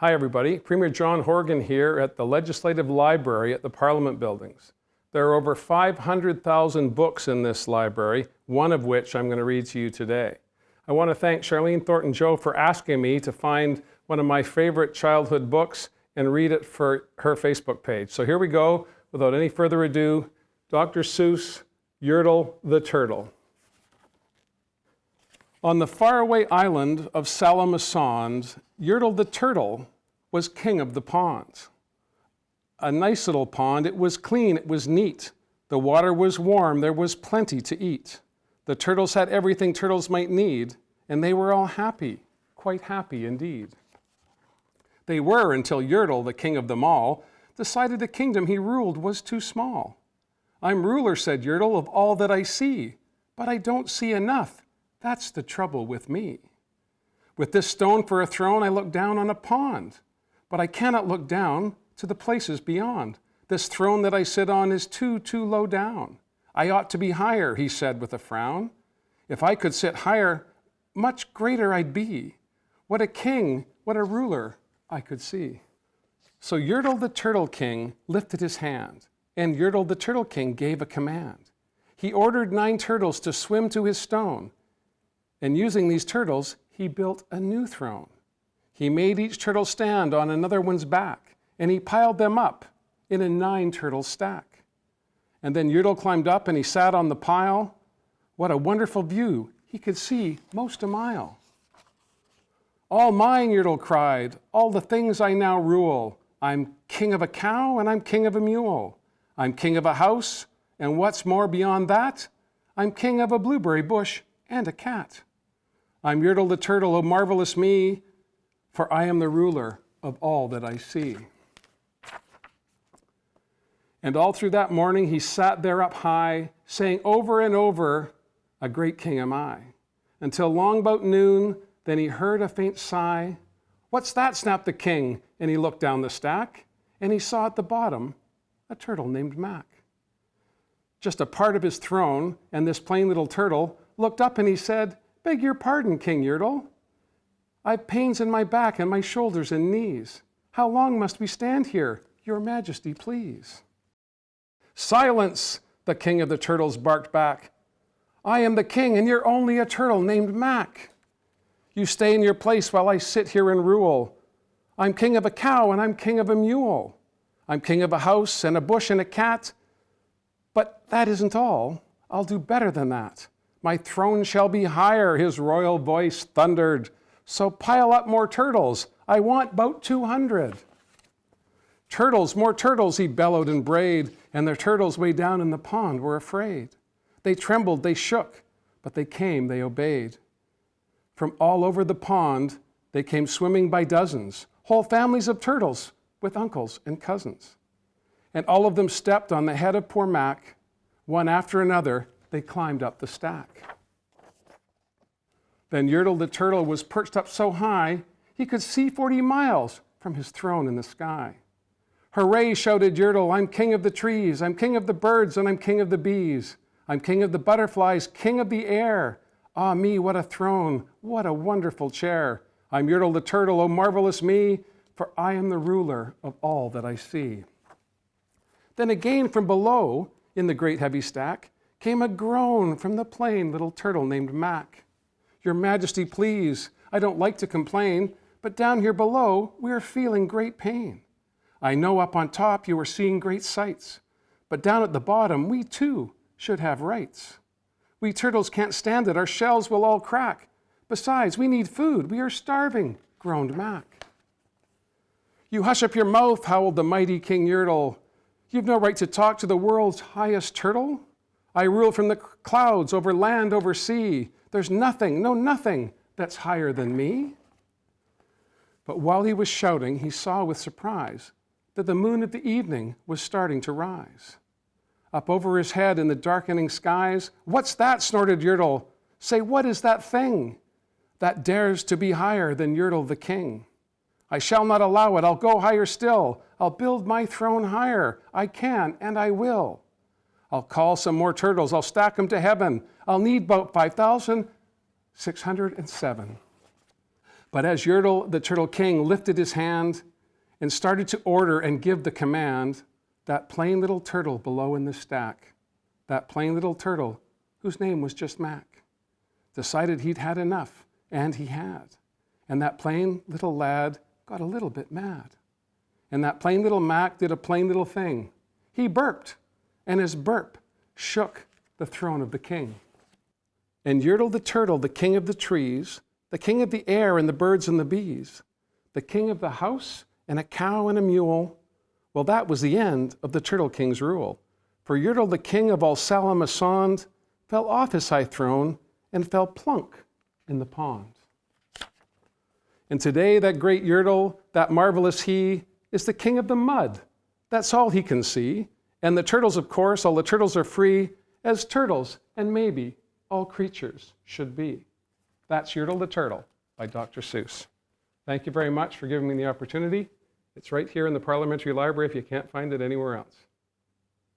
Hi everybody, Premier John Horgan here at the Legislative Library at the Parliament Buildings. There are over 500,000 books in this library, one of which I'm going to read to you today. I want to thank Charlene Thornton-Joe for asking me to find one of my favorite childhood books and read it for her Facebook page. So here we go, without any further ado, Dr. Seuss, Yertle the Turtle. On the faraway island of Salamassond, Yertle the Turtle was king of the ponds. A nice little pond. It was clean, it was neat. The water was warm, there was plenty to eat. The turtles had everything turtles might need, and they were all happy, quite happy indeed. They were until Yertle, the king of them all, decided the kingdom he ruled was too small. "I'm ruler," said Yertle, "of all that I see, but I don't see enough. That's the trouble with me. With this stone for a throne, I look down on a pond, but I cannot look down to the places beyond. This throne that I sit on is too low down. I ought to be higher," he said with a frown. "If I could sit higher, much greater I'd be. What a king, what a ruler I could see." So Yertle the Turtle King lifted his hand, and Yertle the Turtle King gave a command. He ordered 9 turtles to swim to his stone, and using these turtles, he built a new throne. He made each turtle stand on another one's back, and he piled them up in a 9-turtle stack. And then Yertle climbed up and he sat on the pile. What a wonderful view! He could see most a mile. "All mine," Yertle cried, "all the things I now rule. I'm king of a cow and I'm king of a mule. I'm king of a house, and what's more beyond that, I'm king of a blueberry bush and a cat. I'm Yertle the Turtle, oh marvelous me, for I am the ruler of all that I see." And all through that morning he sat there up high, saying over and over, "A great king am I," until long about noon, then he heard a faint sigh. "What's that?" snapped the king, and he looked down the stack, and he saw at the bottom a turtle named Mac. Just a part of his throne, and this plain little turtle looked up and he said, "Beg your pardon, King Yertle. I've pains in my back and my shoulders and knees. How long must we stand here? Your Majesty, please." "Silence!" the king of the turtles barked back. "I am the king and you're only a turtle named Mac. You stay in your place while I sit here and rule. I'm king of a cow and I'm king of a mule. I'm king of a house and a bush and a cat. But that isn't all. I'll do better than that. My throne shall be higher," his royal voice thundered. "So pile up more turtles. I want 'bout 200. "Turtles, more turtles," he bellowed and brayed, and the turtles way down in the pond were afraid. They trembled, they shook, but they came, they obeyed. From all over the pond, they came swimming by dozens, whole families of turtles with uncles and cousins. And all of them stepped on the head of poor Mac. One after another, they climbed up the stack. Then Yertle the Turtle was perched up so high, he could see 40 miles from his throne in the sky. "Hooray," shouted Yertle, "I'm king of the trees, I'm king of the birds, and I'm king of the bees. I'm king of the butterflies, king of the air. Ah me, what a throne, what a wonderful chair. I'm Yertle the Turtle, oh marvelous me, for I am the ruler of all that I see." Then again from below, in the great heavy stack, came a groan from the plain little turtle named Mac. "Your Majesty, please, I don't like to complain, but down here below we are feeling great pain. I know up on top you are seeing great sights, but down at the bottom we too should have rights. We turtles can't stand it, our shells will all crack. Besides, we need food, we are starving," groaned Mac. "You hush up your mouth," howled the mighty King Yertle. "You've no right to talk to the world's highest turtle. I rule from the clouds, over land, over sea. There's nothing, no nothing, that's higher than me." But while he was shouting, he saw with surprise that the moon of the evening was starting to rise. Up over his head in the darkening skies, "What's that?" snorted Yertle. "Say, what is that thing that dares to be higher than Yertle the king? I shall not allow it, I'll go higher still. I'll build my throne higher, I can and I will. I'll call some more turtles, I'll stack them to heaven. I'll need about 5,607. But as Yertle, the turtle king, lifted his hand and started to order and give the command, that plain little turtle below in the stack, that plain little turtle whose name was just Mac, decided he'd had enough, and he had. And that plain little lad got a little bit mad. And that plain little Mac did a plain little thing. He burped, and his burp shook the throne of the king. And Yertle the turtle, the king of the trees, the king of the air and the birds and the bees, the king of the house and a cow and a mule, well, that was the end of the turtle king's rule. For Yertle, the king of all Salem-Asond, fell off his high throne and fell plunk in the pond. And today, that great Yertle, that marvelous he, is the king of the mud. That's all he can see. And the turtles, of course, all the turtles are free, as turtles, and maybe all creatures should be. That's Yertle the Turtle by Dr. Seuss. Thank you very much for giving me the opportunity. It's right here in the Parliamentary Library if you can't find it anywhere else.